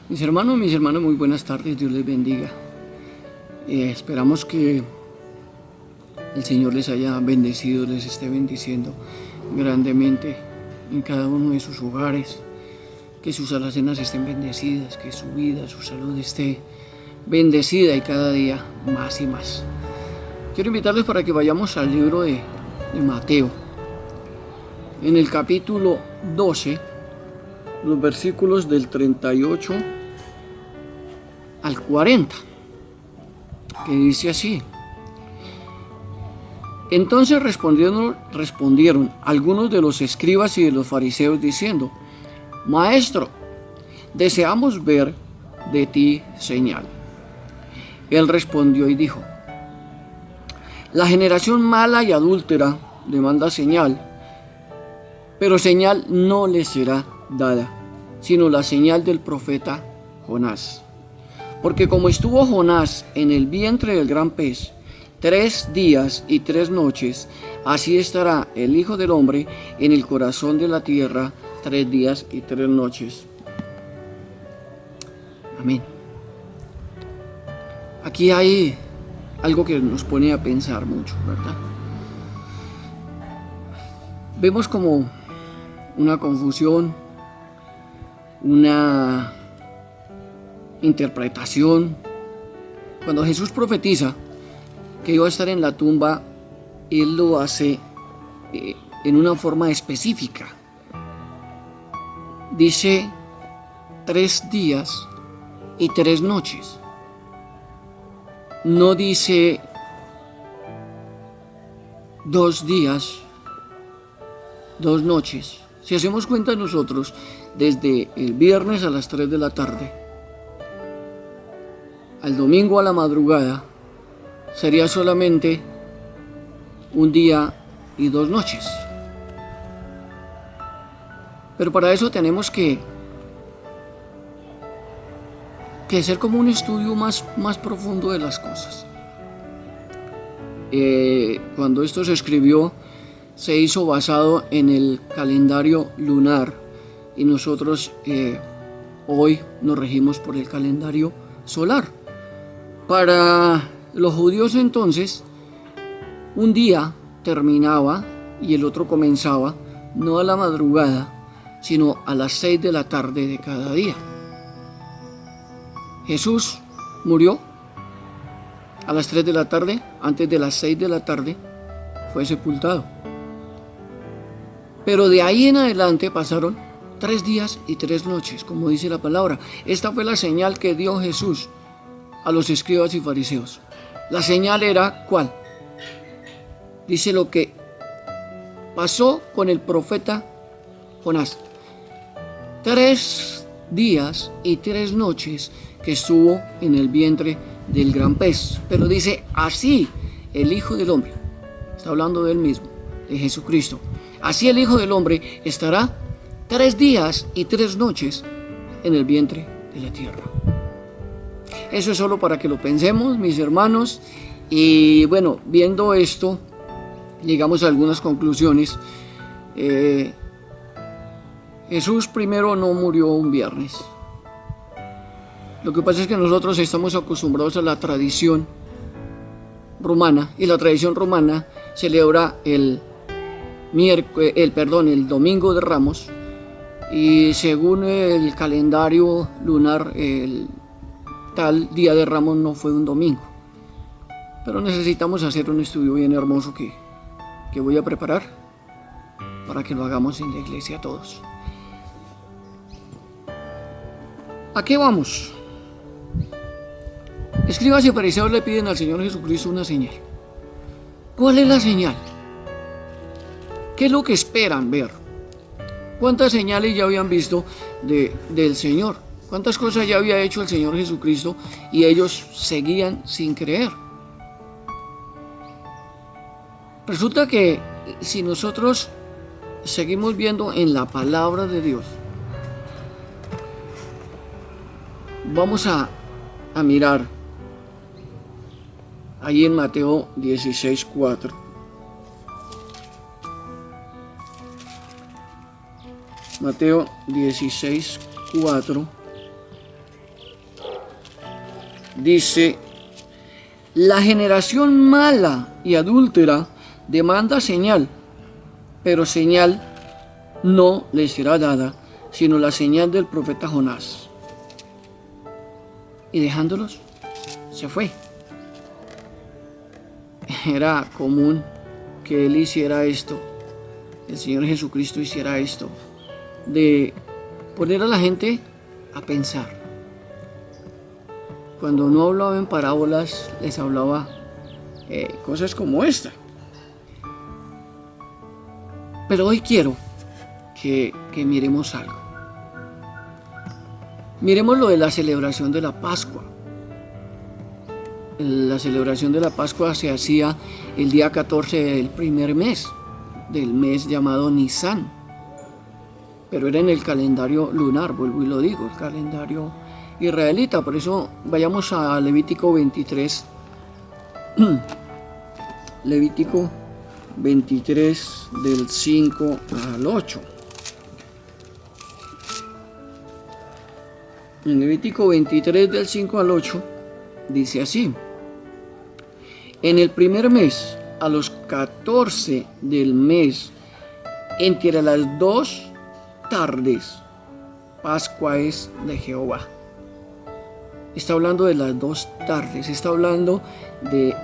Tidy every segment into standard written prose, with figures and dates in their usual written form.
Mis hermanos, muy buenas tardes, Dios les bendiga. Esperamos que el Señor les haya bendecido, les esté bendiciendo grandemente en cada uno de sus hogares, que sus alacenas estén bendecidas, que su vida, su salud esté bendecida y cada día más y más. Quiero invitarles para que vayamos al libro de Mateo, en el capítulo 12, los versículos del 38 al 40, que dice así: Entonces respondieron algunos de los escribas y de los fariseos diciendo: Maestro, deseamos ver de ti señal. Él respondió y dijo: La generación mala y adúltera demanda señal, pero señal no les será dada, sino la señal del profeta Jonás. Porque como estuvo Jonás en el vientre del gran pez 3 días y 3 noches, así estará el Hijo del Hombre en el corazón de la tierra 3 días y 3 noches. Amén. Aquí hay algo que nos pone a pensar mucho, ¿verdad? Vemos como una confusión, una interpretación. Cuando Jesús profetiza que iba a estar en la tumba, Él lo hace en una forma específica. Dice 3 días y 3 noches. No dice 2 días, 2 noches. Si hacemos cuenta nosotros, desde el viernes a las 3 de la tarde al domingo a la madrugada, sería solamente 1 día y 2 noches. Pero para eso tenemos que hacer como un estudio más profundo de las cosas. Cuando esto se escribió, se hizo basado en el calendario lunar, y nosotros hoy nos regimos por el calendario solar. Para los judíos entonces, un día terminaba y el otro comenzaba no a la madrugada, sino a las 6 de la tarde de cada día. Jesús murió a las 3 de la tarde, antes de las 6 de la tarde fue sepultado. Pero de ahí en adelante pasaron 3 días y 3 noches, como dice la palabra. Esta fue la señal que dio Jesús a los escribas y fariseos. La señal era ¿cuál? Dice lo que pasó con el profeta Jonás. 3 días y 3 noches que estuvo en el vientre del gran pez. Pero dice, así el Hijo del Hombre, está hablando de él mismo, de Jesucristo, así el Hijo del Hombre estará 3 días y 3 noches en el vientre de la tierra. Eso es solo para que lo pensemos, mis hermanos. Y bueno, viendo esto, llegamos a algunas conclusiones. Jesús primero no murió un viernes. Lo que pasa es que nosotros estamos acostumbrados a la tradición romana, y la tradición romana celebra el domingo de Ramos, y según el calendario lunar, el tal día de Ramos no fue un domingo. Pero necesitamos hacer un estudio bien hermoso que voy a preparar para que lo hagamos en la iglesia todos. ¿A qué vamos? Escribas y fariseos le piden al Señor Jesucristo una señal. ¿Cuál es la señal? ¿Qué es lo que esperan ver? ¿Cuántas señales ya habían visto del Señor? ¿Cuántas cosas ya había hecho el Señor Jesucristo y ellos seguían sin creer? Resulta que si nosotros seguimos viendo en la palabra de Dios, vamos a mirar ahí en Mateo 16:4. Mateo 16:4 dice: la generación mala y adúltera demanda señal, pero señal no le será dada, sino la señal del profeta Jonás. Y dejándolos, se fue. Era común que él hiciera esto, el Señor Jesucristo hiciera esto, de poner a la gente a pensar. Cuando no hablaba en parábolas, les hablaba cosas como esta. Pero hoy quiero que miremos algo. Miremos lo de la celebración de la Pascua. La celebración de la Pascua se hacía el día 14 del primer mes, del mes llamado Nisan. Pero era en el calendario lunar, vuelvo y lo digo, el calendario israelita. Por eso vayamos a Levítico 23. Levítico 23 del 5 al 8. En Levítico 23 del 5 al 8 dice así: en el primer mes, a los 14 del mes, entre las 2 tardes, Pascua es de Jehová. Está hablando de las 2 tardes, está hablando de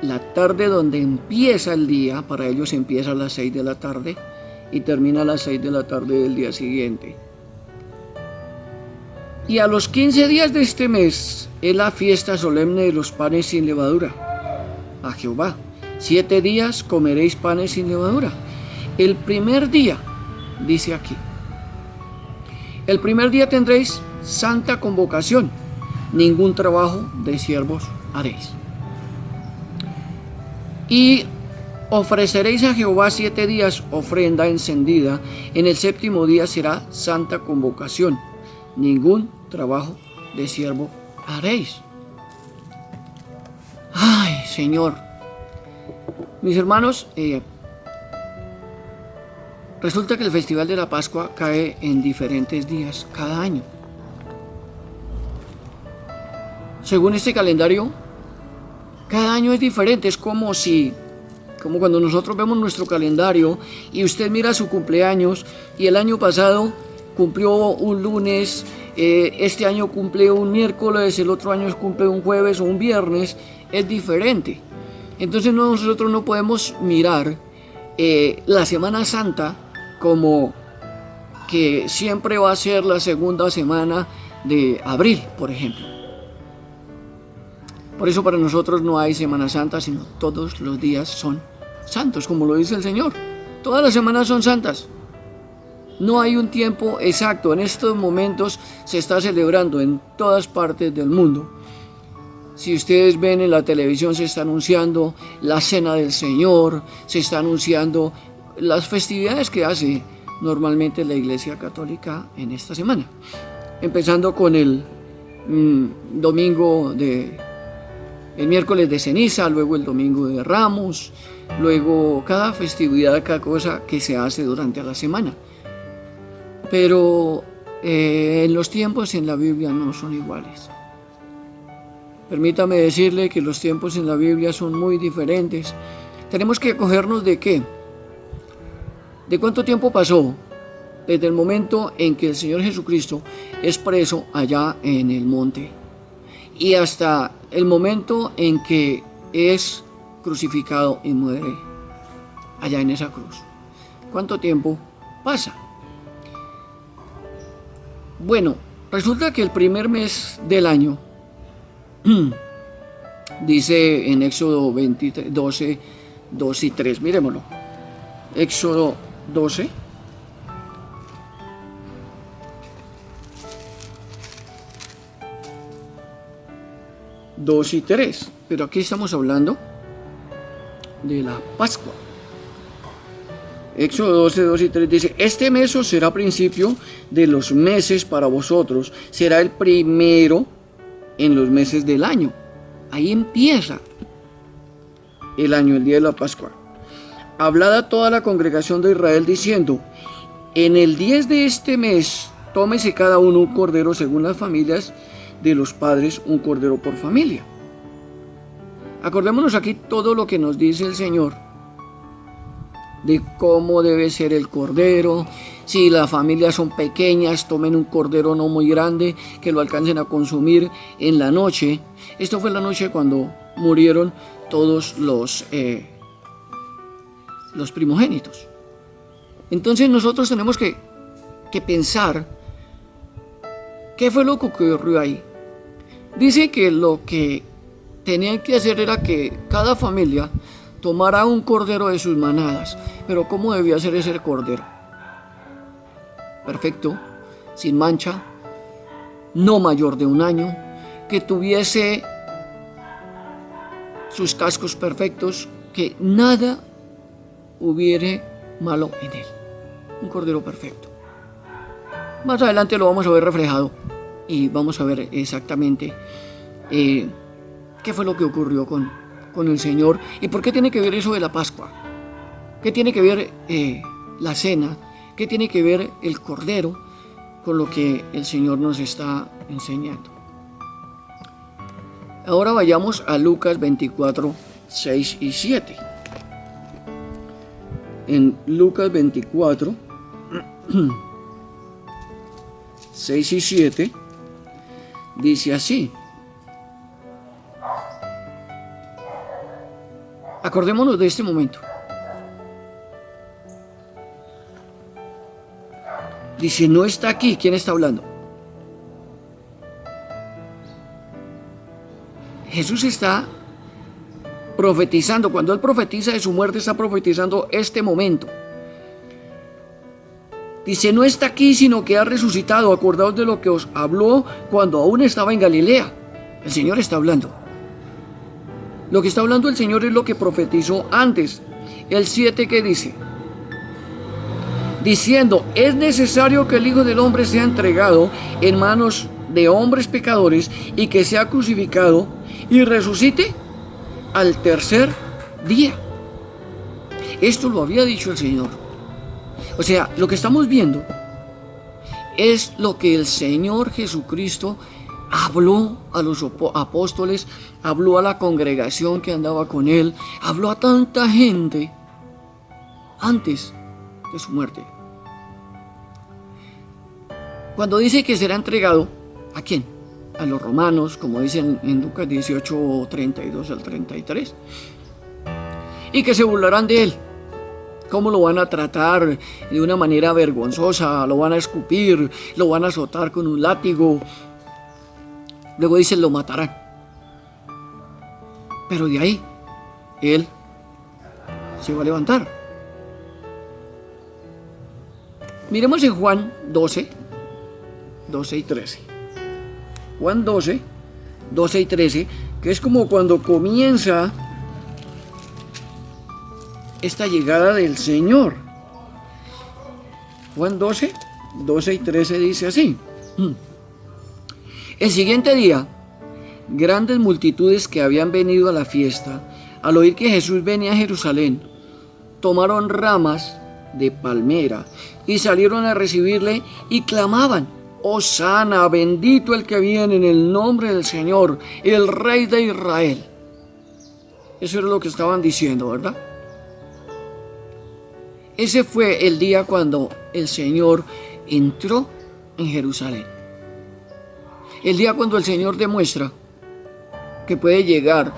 la tarde donde empieza el día. Para ellos empieza a las 6 de la tarde y termina a las 6 de la tarde del día siguiente. Y a los 15 días de este mes es la fiesta solemne de los panes sin levadura a Jehová. 7 días comeréis panes sin levadura. El primer día, dice aquí, el primer día tendréis santa convocación, ningún trabajo de siervos haréis. Y ofreceréis a Jehová 7 días ofrenda encendida, en el 7º día será santa convocación, ningún trabajo de siervo haréis. Ay, Señor. Mis hermanos, resulta que el Festival de la Pascua cae en diferentes días cada año. Según este calendario, cada año es diferente. Es como cuando nosotros vemos nuestro calendario y usted mira su cumpleaños y el año pasado cumplió un lunes, este año cumple un miércoles, el otro año cumple un jueves o un viernes, es diferente. Entonces nosotros no podemos mirar la Semana Santa como que siempre va a ser la segunda semana de abril, por ejemplo. Por eso para nosotros no hay Semana Santa, sino todos los días son santos, como lo dice el Señor. Todas las semanas son santas. No hay un tiempo exacto. En estos momentos se está celebrando en todas partes del mundo. Si ustedes ven en la televisión, se está anunciando la Cena del Señor, se está anunciando las festividades que hace normalmente la Iglesia Católica en esta semana. Empezando con el el miércoles de ceniza, luego el domingo de Ramos, luego cada festividad, cada cosa que se hace durante la semana. Pero los tiempos en la Biblia no son iguales. Permítame decirle que los tiempos en la Biblia son muy diferentes. Tenemos que acogernos de ¿qué? ¿De cuánto tiempo pasó? Desde el momento en que el Señor Jesucristo es preso allá en el monte y hasta el momento en que es crucificado y muere allá en esa cruz. ¿Cuánto tiempo pasa? Bueno, resulta que el primer mes del año, dice en Éxodo 12, 2 y 3, miremoslo. Éxodo 12. Dos y 3, pero aquí estamos hablando de la Pascua. Éxodo 12, 2 y 3 dice: este mes os será principio de los meses para vosotros, será el primero en los meses del año. Ahí empieza el año, el día de la Pascua. Hablad a toda la congregación de Israel diciendo: en el 10 de este mes tómese cada uno un cordero según las familias de los padres un cordero por familia. Acordémonos aquí todo lo que nos dice el Señor de cómo debe ser el cordero. Si las familias son pequeñas, tomen un cordero no muy grande que lo alcancen a consumir en la noche. Esto fue la noche cuando murieron todos los primogénitos. Entonces nosotros tenemos que pensar qué fue lo que ocurrió ahí. Dice que lo que tenían que hacer era que cada familia tomara un cordero de sus manadas. Pero ¿cómo debía ser ese cordero? Perfecto, sin mancha, no mayor de 1 año, que tuviese sus cascos perfectos, que nada hubiere malo en él. Un cordero perfecto. Más adelante lo vamos a ver reflejado y vamos a ver exactamente qué fue lo que ocurrió con el Señor y por qué tiene que ver eso de la Pascua. ¿Qué tiene que ver la cena? ¿Qué tiene que ver el cordero con lo que el Señor nos está enseñando? Ahora vayamos a Lucas 24, 6 y 7. En Lucas 24, 6 y 7, dice así. Acordémonos de este momento. Dice, no está aquí. ¿Quién está hablando? Jesús está profetizando. Cuando Él profetiza de su muerte, está profetizando este momento. Dice, no está aquí, sino que ha resucitado. Acordaos de lo que os habló cuando aún estaba en Galilea. El Señor está hablando. Lo que está hablando el Señor es lo que profetizó antes. El 7 que dice, diciendo, es necesario que el Hijo del Hombre sea entregado en manos de hombres pecadores y que sea crucificado y resucite al tercer día. Esto lo había dicho el Señor. O sea, lo que estamos viendo es lo que el Señor Jesucristo habló a los apóstoles, habló a la congregación que andaba con Él, habló a tanta gente antes de su muerte. Cuando dice que será entregado, ¿a quién? A los romanos, como dicen en Lucas 18, 32 al 33. Y que se burlarán de Él. ¿Cómo lo van a tratar? De una manera vergonzosa, lo van a escupir, lo van a azotar con un látigo. Luego dice, lo matarán. Pero de ahí, Él se va a levantar. Miremos en Juan 12, 12 y 13. Juan 12, 12 y 13, que es como cuando comienza esta llegada del Señor. Juan 12, 12 y 13 dice así. El siguiente día, grandes multitudes que habían venido a la fiesta, al oír que Jesús venía a Jerusalén, tomaron ramas de palmera y salieron a recibirle y clamaban, Hosana, bendito el que viene en el nombre del Señor, el Rey de Israel. Eso era lo que estaban diciendo, ¿verdad? Ese fue el día cuando el Señor entró en Jerusalén. El día cuando el Señor demuestra que puede llegar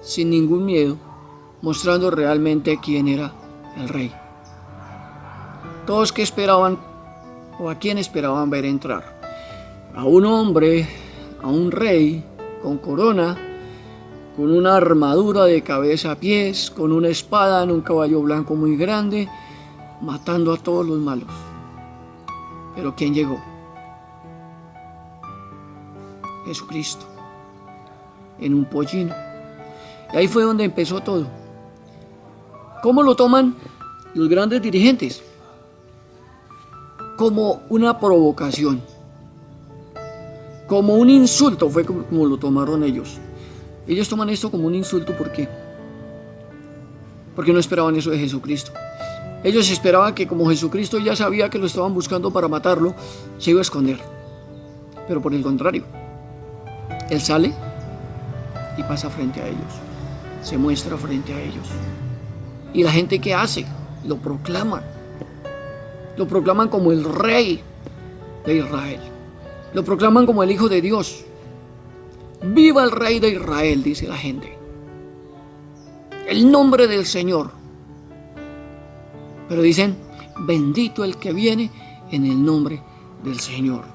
sin ningún miedo, mostrando realmente quién era el Rey. Todos que esperaban, o a quién esperaban ver entrar, a un hombre, a un rey con corona, con una armadura de cabeza a pies, con una espada en un caballo blanco muy grande, matando a todos los malos. Pero ¿quién llegó? Jesucristo, en un pollino. Y ahí fue donde empezó todo. ¿Cómo lo toman los grandes dirigentes? Como una provocación, como un insulto, fue como lo tomaron ellos. Ellos toman esto como un insulto, ¿por qué? Porque no esperaban eso de Jesucristo. Ellos esperaban que como Jesucristo ya sabía que lo estaban buscando para matarlo, se iba a esconder. Pero por el contrario, Él sale y pasa frente a ellos, se muestra frente a ellos. ¿Y la gente qué hace? Lo proclaman como el rey de Israel, lo proclaman como el Hijo de Dios. ¡Viva el Rey de Israel!, dice la gente. El nombre del Señor. Pero dicen, bendito el que viene en el nombre del Señor.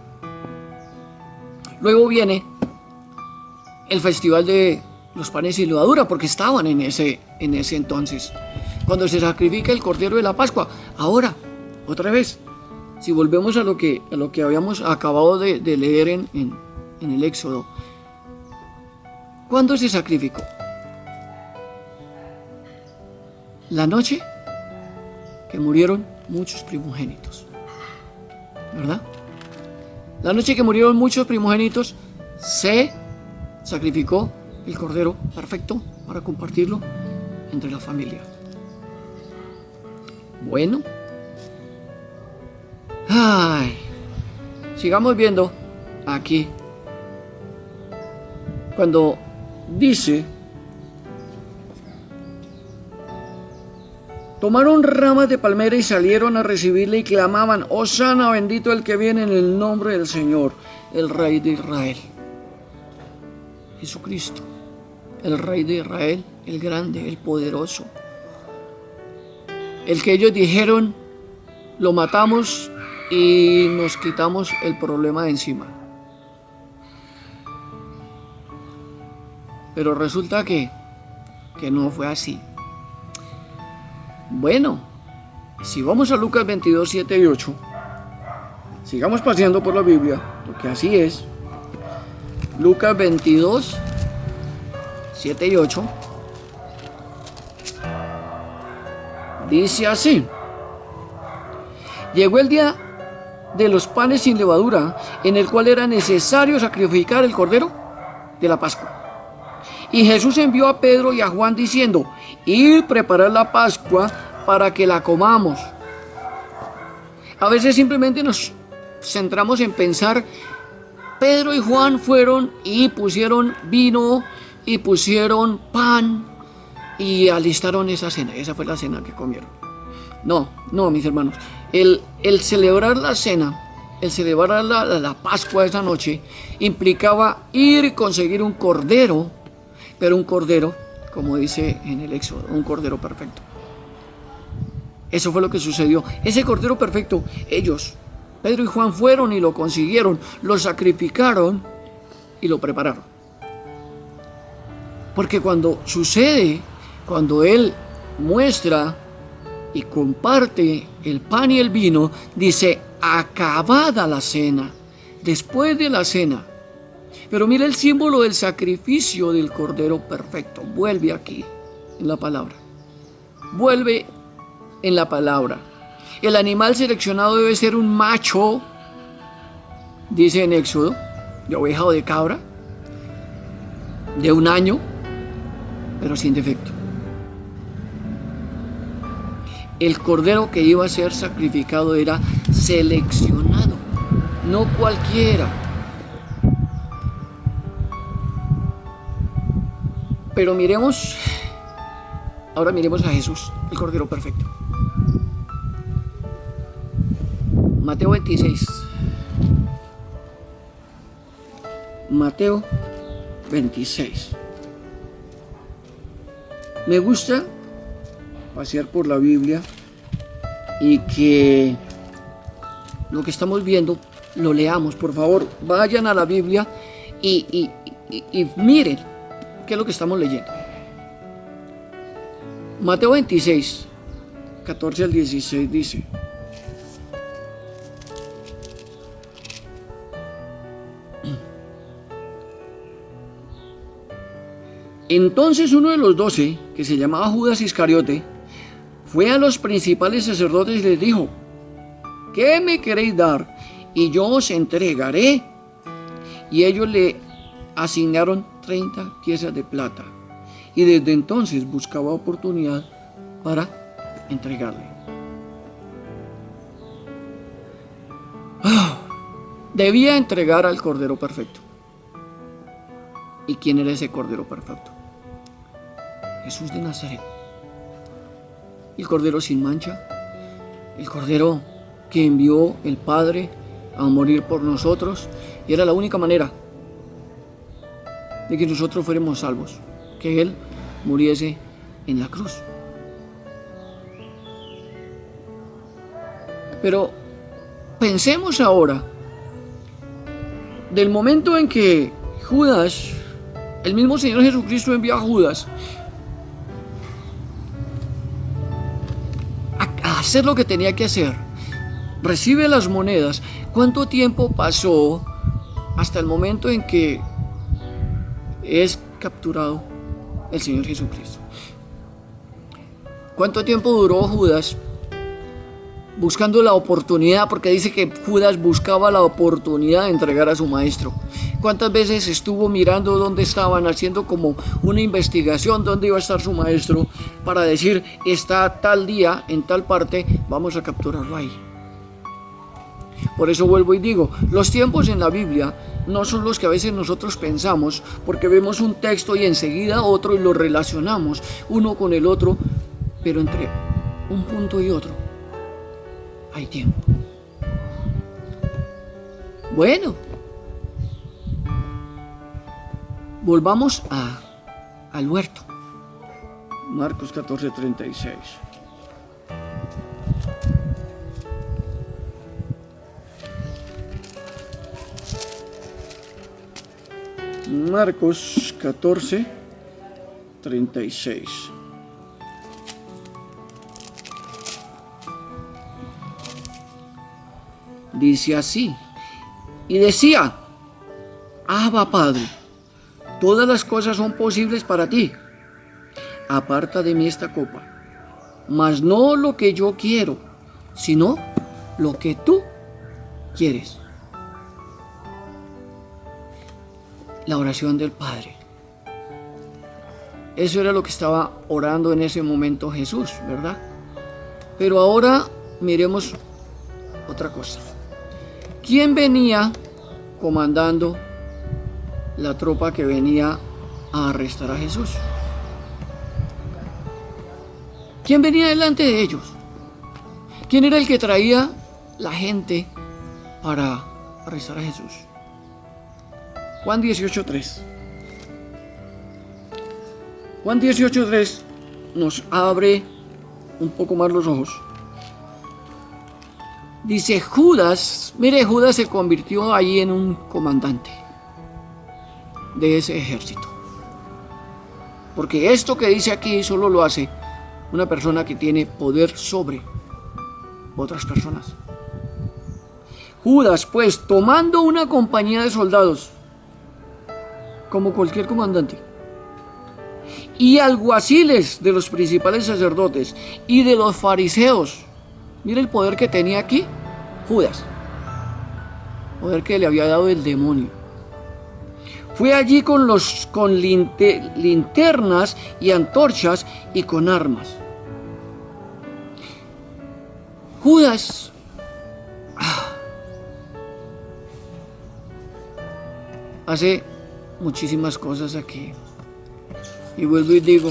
Luego viene el festival de los panes sin levadura, porque estaban en ese entonces, cuando se sacrifica el cordero de la Pascua. Ahora, otra vez, si volvemos a lo que habíamos acabado de leer en el Éxodo, ¿cuándo se sacrificó? La noche que murieron muchos primogénitos, ¿verdad? La noche que murieron muchos primogénitos se sacrificó el cordero perfecto para compartirlo entre la familia. Bueno, sigamos viendo aquí cuando dice: tomaron ramas de palmera y salieron a recibirle y clamaban: Hosana, bendito el que viene en el nombre del Señor, el Rey de Israel. Jesucristo, el Rey de Israel, el grande, el poderoso. El que ellos dijeron, lo matamos y nos quitamos el problema de encima. Pero resulta que no fue así. Bueno, si vamos a Lucas 22, 7 y 8, sigamos paseando por la Biblia, porque así es. Lucas 22, 7 y 8, dice así: llegó el día de los panes sin levadura, en el cual era necesario sacrificar el cordero de la Pascua. Y Jesús envió a Pedro y a Juan diciendo: id preparar la Pascua para que la comamos. A veces simplemente nos centramos en pensar, Pedro y Juan fueron y pusieron vino y pusieron pan y alistaron esa cena. Esa fue la cena que comieron. No, mis hermanos. El celebrar la cena, el celebrar la Pascua esa noche, implicaba ir y conseguir un cordero, pero un cordero, como dice en el Éxodo, un cordero perfecto. Eso fue lo que sucedió. Ese cordero perfecto, ellos, Pedro y Juan, fueron y lo consiguieron, lo sacrificaron y lo prepararon. Porque cuando sucede, cuando Él muestra y comparte el pan y el vino, dice: acabada la cena, después de la cena. Pero mira el símbolo del sacrificio del cordero perfecto. Vuelve aquí en la palabra. Vuelve en la palabra. El animal seleccionado debe ser un macho, dice en Éxodo, de oveja o de cabra, de 1 año, pero sin defecto. El cordero que iba a ser sacrificado era seleccionado, no cualquiera. Pero ahora miremos a Jesús, el cordero perfecto. Mateo 26. Mateo 26. Me gusta pasear por la Biblia y que lo que estamos viendo lo leamos. Por favor, vayan a la Biblia y miren qué es lo que estamos leyendo. Mateo 26, 14 al 16 dice: entonces uno de los 12, que se llamaba Judas Iscariote, fue a los principales sacerdotes y les dijo: ¿qué me queréis dar? Y yo os entregaré. Y ellos le asignaron 30 piezas de plata. Y desde entonces buscaba oportunidad para entregarle. Debía entregar al Cordero Perfecto. ¿Y quién era ese Cordero perfecto? Jesús de Nazaret. El Cordero sin mancha, el Cordero que envió el Padre a morir por nosotros, y era la única manera de que nosotros fuéramos salvos, que Él muriese en la cruz. Pero pensemos ahora del momento en que Judas, el mismo Señor Jesucristo envió a Judas a hacer lo que tenía que hacer, recibe las monedas. ¿Cuánto tiempo pasó hasta el momento en que es capturado el Señor Jesucristo? ¿Cuánto tiempo duró Judas buscando la oportunidad? Porque dice que Judas buscaba la oportunidad de entregar a su maestro. ¿Cuántas veces estuvo mirando dónde estaban, haciendo como una investigación, dónde iba a estar su maestro, para decir, está tal día, en tal parte, vamos a capturarlo ahí? Por eso vuelvo y digo, los tiempos en la Biblia no son los que a veces nosotros pensamos, porque vemos un texto y enseguida otro y lo relacionamos uno con el otro, pero entre un punto y otro hay tiempo. Bueno, volvamos al huerto. Marcos 14:36. Marcos 14:36. Dice así, y decía, Abba Padre, todas las cosas son posibles para ti. Aparta de mí esta copa, mas no lo que yo quiero, sino lo que tú quieres. La oración del Padre. Eso era lo que estaba orando en ese momento Jesús, ¿verdad? Pero ahora miremos otra cosa. ¿Quién venía comandando la tropa que venía a arrestar a Jesús? ¿Quién venía delante de ellos? ¿Quién era el que traía la gente para arrestar a Jesús? Juan 18:3. Juan 18:3 nos abre un poco más los ojos. Dice Judas, mire, Judas se convirtió allí en un comandante de ese ejército. Porque esto que dice aquí solo lo hace una persona que tiene poder sobre otras personas. Judas, pues, tomando una compañía de soldados, como cualquier comandante, y alguaciles de los principales sacerdotes y de los fariseos. Mira el poder que tenía aquí Judas, poder que le había dado el demonio. Fue allí con linternas y antorchas y con armas. Judas hace muchísimas cosas aquí. Y vuelvo y digo,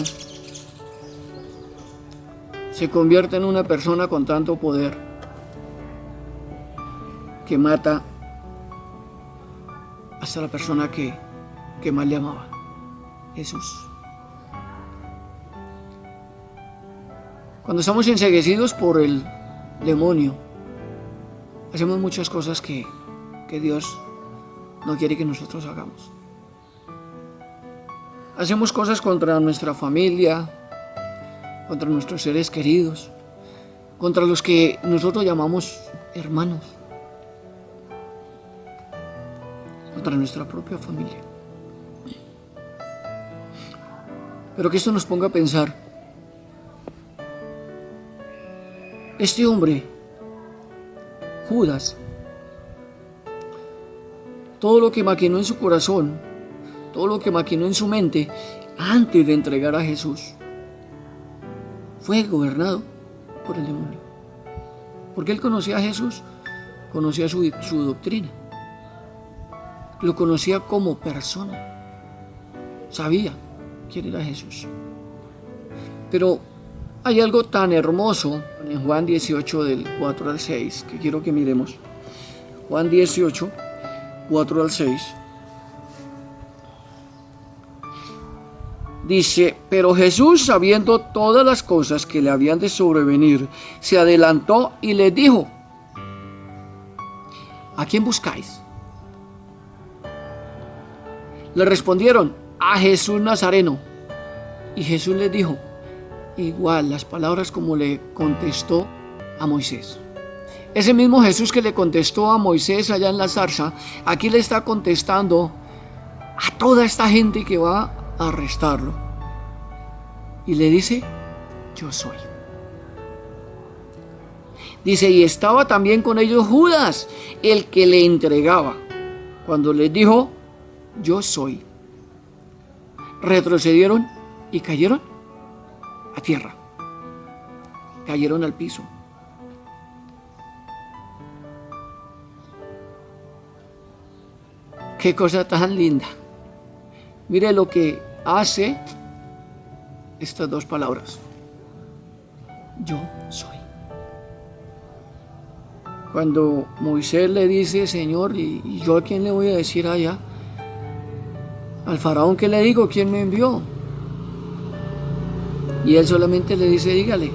se convierte en una persona con tanto poder que mata hasta la persona que más le amaba, Jesús. Cuando estamos enceguecidos por el demonio, hacemos muchas cosas que Dios no quiere que nosotros hagamos. Hacemos cosas contra nuestra familia, contra nuestros seres queridos, contra los que nosotros llamamos hermanos, contra nuestra propia familia. Pero que esto nos ponga a pensar, este hombre, Judas, todo lo que maquinó en su corazón, todo lo que maquinó en su mente antes de entregar a Jesús, fue gobernado por el demonio. Porque él conocía a Jesús, conocía su doctrina, lo conocía como persona. sabía quién era Jesús. Pero hay algo tan hermoso en Juan 18 del 4 al 6 que quiero que miremos. Juan 18, 4 al 6. Dice, pero Jesús, sabiendo todas las cosas que le habían de sobrevenir, se adelantó y les dijo, ¿a quién buscáis? Le respondieron, a Jesús Nazareno. Y Jesús les dijo, igual las palabras como le contestó a Moisés. Ese mismo Jesús que le contestó a Moisés allá en la zarza, aquí le está contestando a toda esta gente que va a arrestarlo. Y le dice, yo soy. Dice, y estaba también con ellos Judas, el que le entregaba. Cuando les dijo, yo soy, retrocedieron y cayeron a tierra. Cayeron al piso. Qué cosa tan linda. Mire lo que hace estas dos palabras. Yo soy. Cuando Moisés le dice, Señor, ¿y yo a quién le voy a decir allá? Al faraón, ¿qué le digo? ¿Quién me envió? Y él solamente le dice, dígale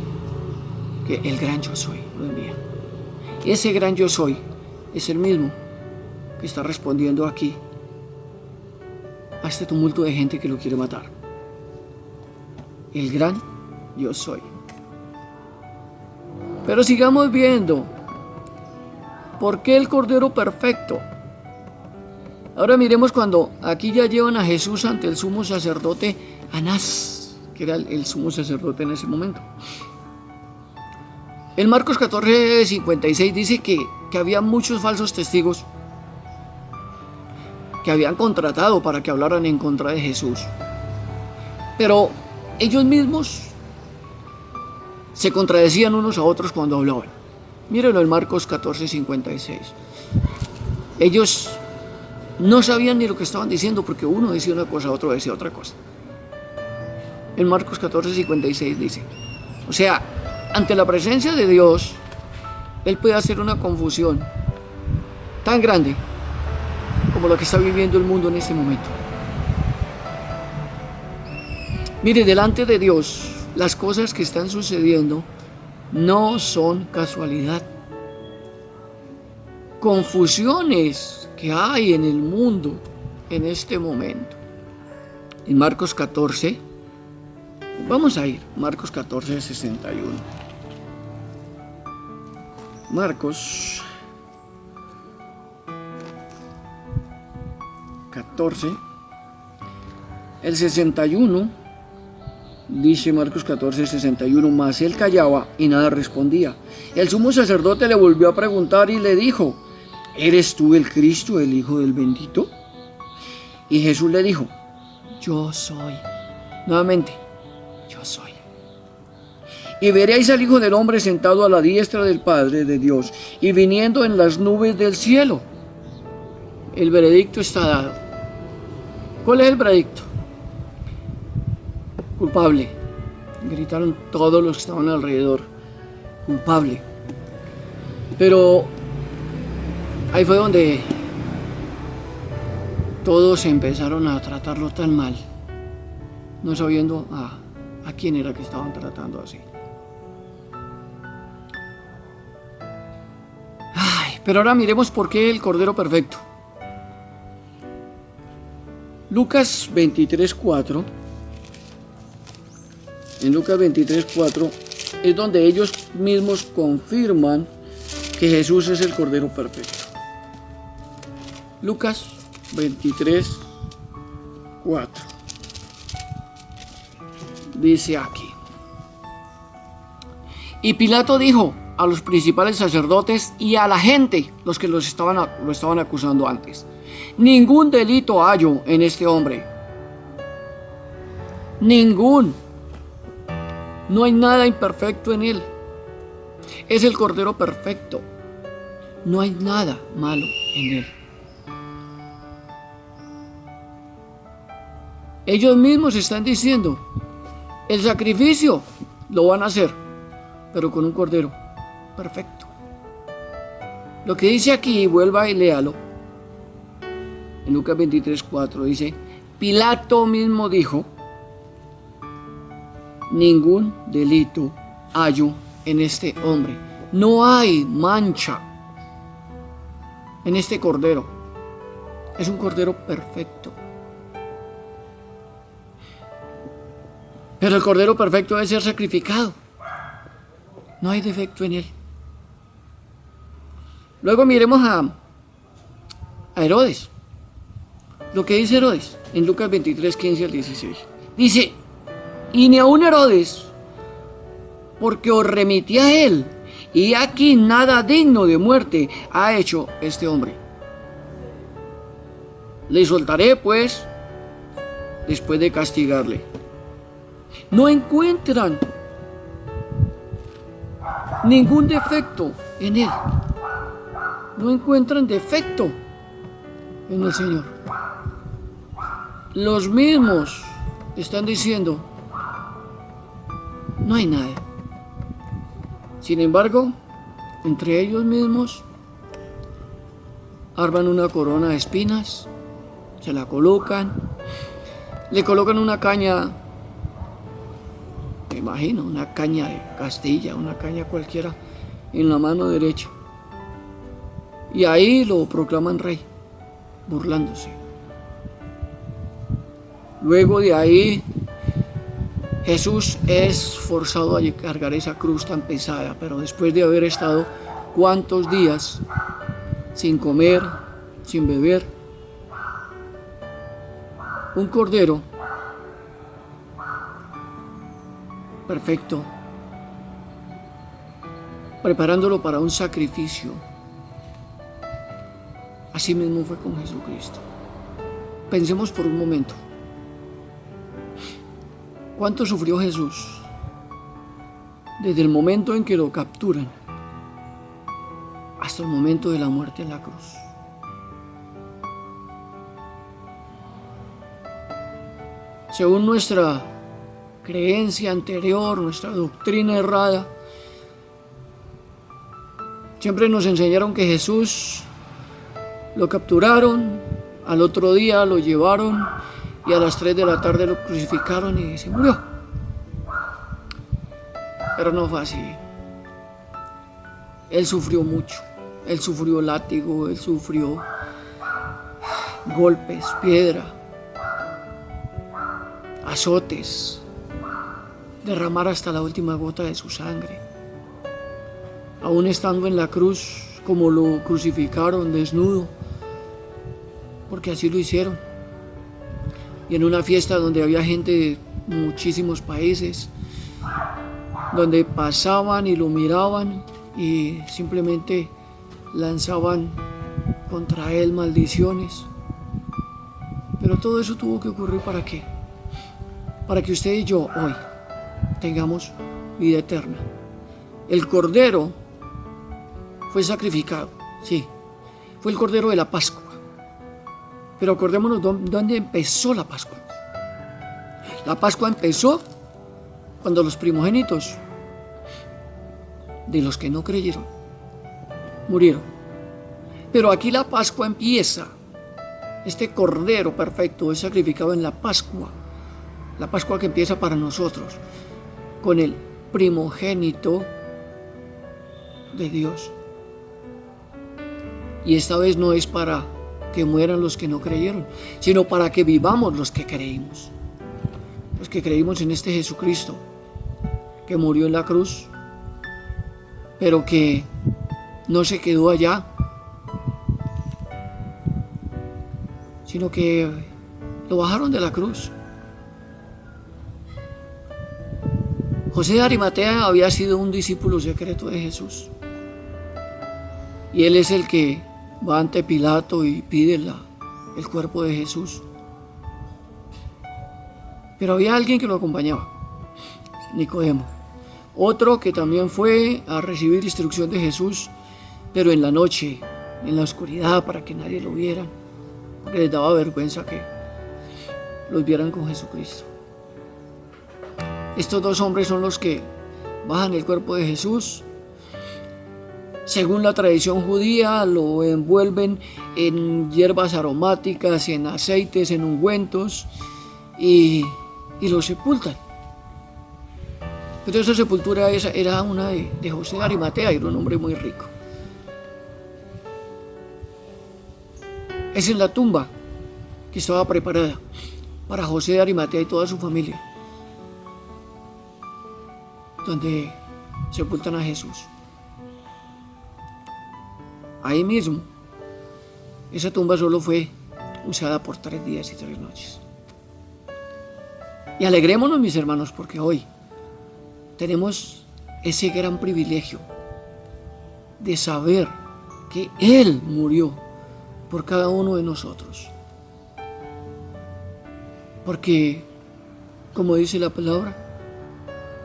que el gran yo soy lo envía. Ese gran yo soy es el mismo que está respondiendo aquí a este tumulto de gente que lo quiere matar. El gran yo soy. Pero sigamos viendo. ¿Por qué el Cordero Perfecto? Ahora miremos cuando aquí ya llevan a Jesús ante el sumo sacerdote Anás, que era el sumo sacerdote en ese momento. En Marcos 14:56 dice que había muchos falsos testigos que habían contratado para que hablaran en contra de Jesús. Pero ellos mismos se contradecían unos a otros cuando hablaban. Mírenlo en Marcos 14:56. Ellos no sabían ni lo que estaban diciendo porque uno decía una cosa, otro decía otra cosa. En Marcos 14:56 dice, o sea, ante la presencia de Dios, Él puede hacer una confusión tan grande como la que está viviendo el mundo en este momento. Mire, delante de Dios, las cosas que están sucediendo no son casualidad. Confusiones que hay en el mundo en este momento. En Marcos 14, vamos a ir, Marcos 14:61. Marcos 14, el 61, dice Marcos 14:61, mas él callaba y nada respondía. El sumo sacerdote le volvió a preguntar y le dijo, ¿eres tú el Cristo, el Hijo del Bendito? Y Jesús le dijo, yo soy. Nuevamente, yo soy. Y veréis al Hijo del Hombre sentado a la diestra del Padre de Dios y viniendo en las nubes del cielo. El veredicto está dado. ¿Cuál es el veredicto? Culpable. Gritaron todos los que estaban alrededor. Culpable. Pero ahí fue donde todos empezaron a tratarlo tan mal, no sabiendo a quién era que estaban tratando así. Pero ahora miremos por qué el Cordero Perfecto. Lucas 23:4. En Lucas 23:4 es donde ellos mismos confirman que Jesús es el Cordero Perfecto. Lucas 23:4. Dice aquí. Y Pilato dijo a los principales sacerdotes y a la gente, los que lo estaban acusando antes, ningún delito hallo en este hombre. Ningún. No hay nada imperfecto en él. Es el Cordero Perfecto. No hay nada malo en él. Ellos mismos están diciendo, el sacrificio lo van a hacer, pero con un cordero perfecto. Lo que dice aquí, vuelva y léalo, en Lucas 23:4 dice, Pilato mismo dijo, ningún delito hallo en este hombre. No hay mancha en este cordero. Es un cordero perfecto. Pero el cordero perfecto debe ser sacrificado. No hay defecto en él. Luego miremos a Herodes. Lo que dice Herodes en Lucas 23:15 al 16. Dice, y ni aun Herodes, porque os remití a él, y aquí nada digno de muerte ha hecho este hombre. Le soltaré, pues, después de castigarle. No encuentran ningún defecto en él. No encuentran defecto en el Señor. Los mismos están diciendo, no hay nada. Sin embargo, entre ellos mismos arman una corona de espinas, se la colocan, le colocan una caña, me imagino, una caña de Castilla, una caña cualquiera, en la mano derecha. Y ahí lo proclaman rey, burlándose. Luego de ahí, Jesús es forzado a cargar esa cruz tan pesada, pero después de haber estado cuántos días sin comer, sin beber, un cordero perfecto, preparándolo para un sacrificio. Así mismo fue con Jesucristo. Pensemos por un momento. ¿Cuánto sufrió Jesús desde el momento en que lo capturan hasta el momento de la muerte en la cruz? Según nuestra creencia anterior, nuestra doctrina errada, siempre nos enseñaron que Jesús lo capturaron, al otro día lo llevaron y a las 3 de la tarde lo crucificaron y se murió. Pero no fue así. Él sufrió mucho. Él sufrió látigo, él sufrió golpes, piedra, azotes, derramar hasta la última gota de su sangre. Aún estando en la cruz, como lo crucificaron desnudo, porque así lo hicieron. Y en una fiesta donde había gente de muchísimos países, donde pasaban y lo miraban y simplemente lanzaban contra él maldiciones. Pero todo eso tuvo que ocurrir ¿para qué? Para que usted y yo hoy tengamos vida eterna. El cordero fue sacrificado, sí, fue el cordero de la Pascua. Pero acordémonos dónde empezó la Pascua. La Pascua empezó cuando los primogénitos de los que no creyeron murieron. Pero aquí la Pascua empieza. Este cordero perfecto es sacrificado en la Pascua. La Pascua que empieza para nosotros con el primogénito de Dios. Y esta vez no es para que mueran los que no creyeron, sino para que vivamos los que creímos. Los que creímos en este Jesucristo que murió en la cruz, pero que no se quedó allá, sino que lo bajaron de la cruz. José de Arimatea había sido un discípulo secreto de Jesús. Y él es el que va ante Pilato y pide el cuerpo de Jesús. Pero había alguien que lo acompañaba, Nicodemo. Otro que también fue a recibir instrucción de Jesús, pero en la noche, en la oscuridad, para que nadie lo viera, porque les daba vergüenza los vieran con Jesucristo. Estos dos hombres son los que bajan el cuerpo de Jesús. Según la tradición judía, lo envuelven en hierbas aromáticas, en aceites, en ungüentos y lo sepultan. Pero esa sepultura era una de José de Arimatea, era un hombre muy rico. Esa es la tumba que estaba preparada para José de Arimatea y toda su familia, donde sepultan a Jesús. Ahí mismo, esa tumba solo fue usada por 3 días y 3 noches. Y alegrémonos, mis hermanos, porque hoy tenemos ese gran privilegio de saber que Él murió por cada uno de nosotros. Porque, como dice la palabra,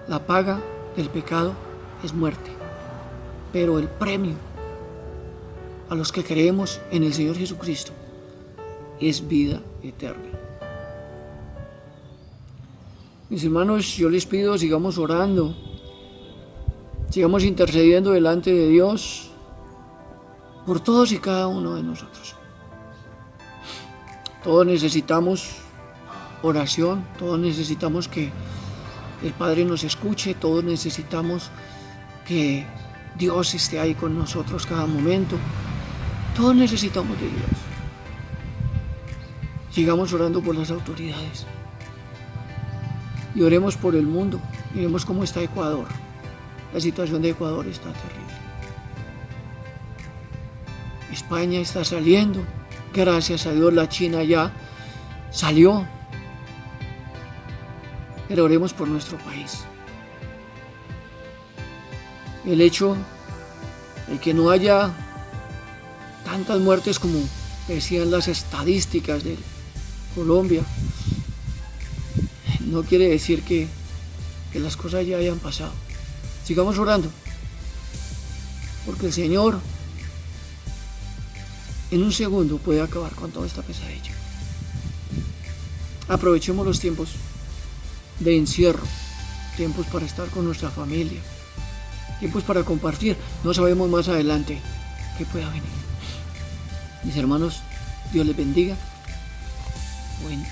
la paga del pecado es muerte, pero el premio a los que creemos en el Señor Jesucristo es vida eterna. Mis hermanos, yo les pido, sigamos orando, sigamos intercediendo delante de Dios por todos y cada uno de nosotros. Todos necesitamos oración, todos necesitamos que el Padre nos escuche, todos necesitamos que Dios esté ahí con nosotros cada momento. Todos necesitamos de Dios. Sigamos orando por las autoridades. Y oremos por el mundo. Miremos cómo está Ecuador. La situación de Ecuador está terrible. España está saliendo. Gracias a Dios la China ya salió. Pero oremos por nuestro país. El hecho de que no haya tantas muertes como decían las estadísticas de Colombia no quiere decir que las cosas ya hayan pasado. Sigamos orando, porque el Señor en un segundo puede acabar con toda esta pesadilla. Aprovechemos los tiempos de encierro, tiempos para estar con nuestra familia, tiempos para compartir. No sabemos más adelante qué pueda venir. Mis hermanos, Dios les bendiga. Buen